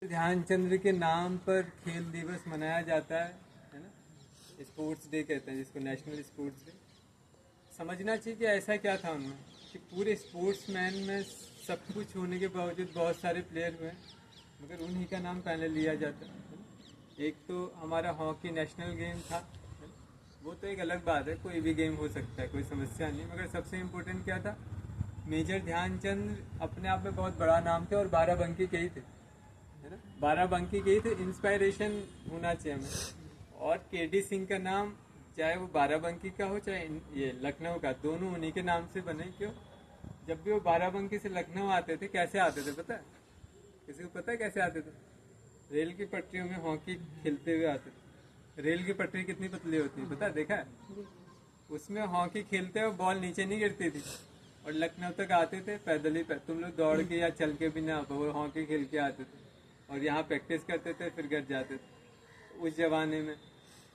ध्यानचंद्र के नाम पर खेल दिवस मनाया जाता है ना। स्पोर्ट्स डे कहते हैं जिसको, नेशनल स्पोर्ट्स डे। समझना चाहिए कि ऐसा क्या था उनमें कि पूरे स्पोर्ट्समैन में सब कुछ होने के बावजूद बहुत सारे प्लेयर हुए मगर उन्हीं का नाम पहले लिया जाता है। एक तो हमारा हॉकी नेशनल गेम था, वो तो एक अलग बात है, कोई भी गेम हो सकता है, कोई समस्या नहीं। मगर सबसे इम्पोर्टेंट क्या था, मेजर ध्यानचंद अपने आप में बहुत बड़ा नाम थे और बाराबंकी के ही थे, है ना। बाराबंकी के ही थे, इंस्पायरेशन होना चाहिए हमें। और केडी सिंह का नाम चाहे वो बाराबंकी का हो चाहे ये लखनऊ का, दोनों उन्हीं के नाम से बने। क्यों? जब भी वो बाराबंकी से लखनऊ आते थे, कैसे आते थे पता है? किसी को पता है कैसे आते थे? रेल की पटरियों में हॉकी खेलते हुए आते थे। रेल की पटरी कितनी पतली होती है पता है? देखा है? उसमें हॉकी खेलते हुए बॉल नीचे नहीं गिरती थी और लखनऊ तक आते थे पैदल ही। तुम लोग दौड़ के या चल के भी ना, वो हॉकी खेल के आते थे और यहाँ प्रैक्टिस करते थे, फिर घर जाते थे। उस जमाने में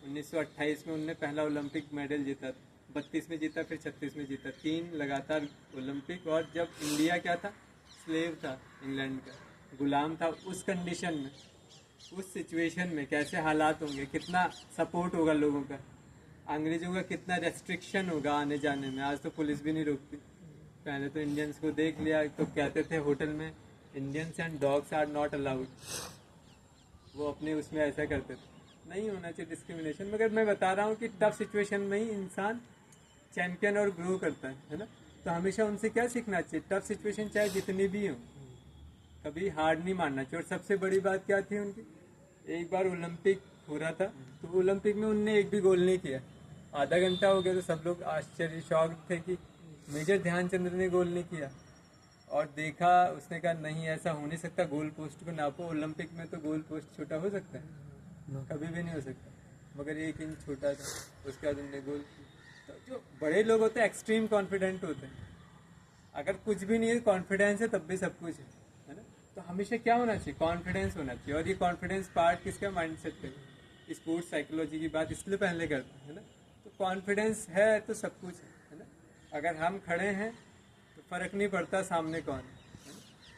1928 में उनने पहला ओलंपिक मेडल जीता था। 32 में जीता, फिर 36 में जीता, 3 लगातार ओलंपिक। और जब इंडिया क्या था, स्लेव था, इंग्लैंड का गुलाम था। उस कंडीशन में, उस सिचुएशन में कैसे हालात होंगे, कितना सपोर्ट होगा लोगों का, अंग्रेजों का कितना रेस्ट्रिक्शन होगा आने जाने में। आज तो पुलिस भी नहीं रोकती। पहले तो इंडियंस को देख लिया तो कहते थे होटल में, Indians and dogs are not allowed. वो अपने उसमें ऐसा करते थे। नहीं होना चाहिए डिस्क्रिमिनेशन, मगर मैं बता रहा हूँ कि टफ सिचुएशन में ही इंसान चैंपियन और ग्रो करता है ना। तो हमेशा उनसे क्या सीखना चाहिए, टफ सिचुएशन चाहे जितनी भी हो, कभी हार नहीं मानना चाहिए। और सबसे बड़ी बात क्या थी उनकी, एक बार ओलंपिक हो रहा था तो ओलंपिक में उनने एक भी गोल नहीं किया। आधा घंटा हो गया तो सब लोग आश्चर्य शॉक थे कि मेजर ध्यानचंद्र ने गोल नहीं किया। और देखा, उसने कहा नहीं ऐसा हो नहीं सकता, गोल पोस्ट को नापो। ओलंपिक में तो गोल पोस्ट छोटा हो सकता है? कभी भी नहीं हो सकता, मगर 1 इंच छोटा था। उसके बाद उन्होंने गोल किया। तो जो बड़े लोग होते हैं एक्सट्रीम कॉन्फिडेंट होते हैं। अगर कुछ भी नहीं है, कॉन्फिडेंस है तब भी सब कुछ है ना। तो हमेशा क्या होना चाहिए, कॉन्फिडेंस होना चाहिए। और ये कॉन्फिडेंस पार्ट किसका, माइंड सेट पे। स्पोर्ट्स साइकोलॉजी की बात इसलिए पहले करते हैं ना। तो कॉन्फिडेंस है तो सब कुछ है ना। अगर हम खड़े हैं तो फर्क नहीं पड़ता सामने कौन है।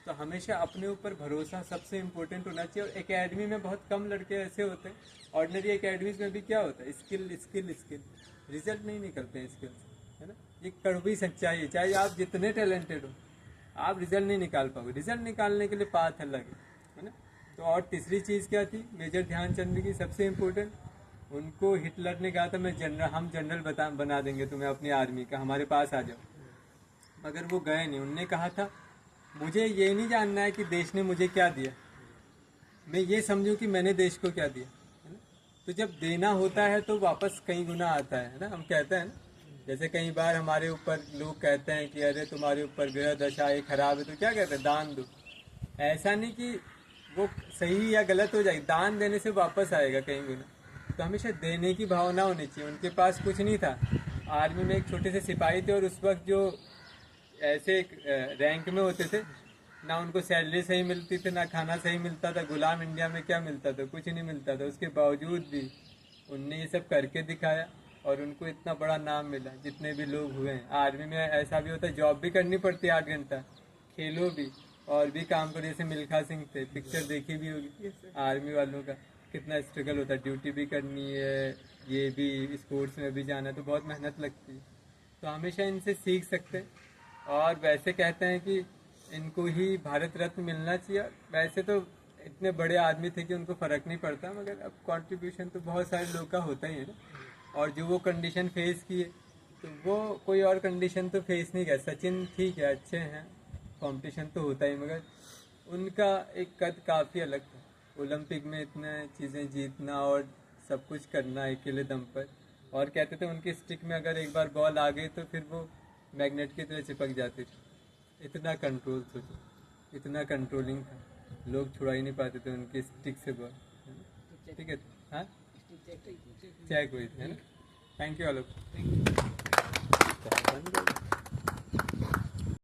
तो हमेशा अपने ऊपर भरोसा सबसे इम्पोर्टेंट होना चाहिए। और एकेडमी में बहुत कम लड़के ऐसे होते हैं, ऑर्डिनरी एकेडमीज में भी क्या होता है, स्किल स्किल स्किल, रिजल्ट नहीं निकलते हैं स्किल से, है ना। ये कड़वी सच्चाई है। चाहे आप जितने टैलेंटेड हो, आप रिजल्ट नहीं निकाल पाओगे। रिजल्ट निकालने के लिए पाथ अलग है ना। तो और तीसरी चीज़ क्या थी मेजर ध्यानचंद की सबसे इम्पोर्टेंट, उनको हिटलर ने कहा था मैं जनरल, हम जनरल बना देंगे तुम्हें अपनी आर्मी का, हमारे पास आ जाओ। मगर वो गए नहीं। उनने कहा था मुझे ये नहीं जानना है कि देश ने मुझे क्या दिया, मैं ये समझूं कि मैंने देश को क्या दिया, है ना। तो जब देना होता है तो वापस कई गुना आता है ना। हम कहते हैं ना, जैसे कई बार हमारे ऊपर लोग कहते हैं कि अरे तुम्हारे ऊपर ग्रह दशा ये खराब है, तो क्या कहते हैं, दान दो। ऐसा नहीं कि वो सही या गलत हो जाएगी, दान देने से वापस आएगा कई गुना। तो हमेशा देने की भावना होनी चाहिए। उनके पास कुछ नहीं था, आर्मी में एक छोटे से सिपाही थे और उस वक्त जो ऐसे रैंक में होते थे ना, उनको सैलरी सही मिलती थी ना खाना सही मिलता था। गुलाम इंडिया में क्या मिलता था, कुछ नहीं मिलता था। उसके बावजूद भी उनने ये सब करके दिखाया और उनको इतना बड़ा नाम मिला। जितने भी लोग हुए हैं आर्मी में, ऐसा भी होता है जॉब भी करनी पड़ती है 8 घंटा, खेलो भी और भी काम करो। जैसे मिल्खा सिंह थे, पिक्चर देखी भी होगी आर्मी वालों का, कितना स्ट्रगल होता है, ड्यूटी भी करनी है, ये भी स्पोर्ट्स में भी जाना है, तो बहुत मेहनत लगती है। तो हमेशा इनसे सीख सकते हैं। और वैसे कहते हैं कि इनको ही भारत रत्न मिलना चाहिए। वैसे तो इतने बड़े आदमी थे कि उनको फ़र्क नहीं पड़ता, मगर अब कंट्रीब्यूशन तो बहुत सारे लोग का होता ही है ना। और जो वो कंडीशन फेस किए, तो वो कोई और कंडीशन तो फेस नहीं किया। सचिन ठीक है, अच्छे हैं, कंपटीशन तो होता ही, मगर उनका एक कद काफ़ी अलग था। ओलंपिक में इतना चीज़ें जीतना और सब कुछ करना अकेले दम पर। और कहते थे उनकी स्टिक में अगर एक बार बॉल आ गई तो फिर वो मैग्नेट की तरह चिपक जाती थी। इतना कंट्रोल, सोचो, इतना कंट्रोलिंग था, लोग छुड़ा ही नहीं पाते थे उनकी स्टिक से बॉल। ठीक है, हाँ, चेक हुई थी, है ना। Thank you all.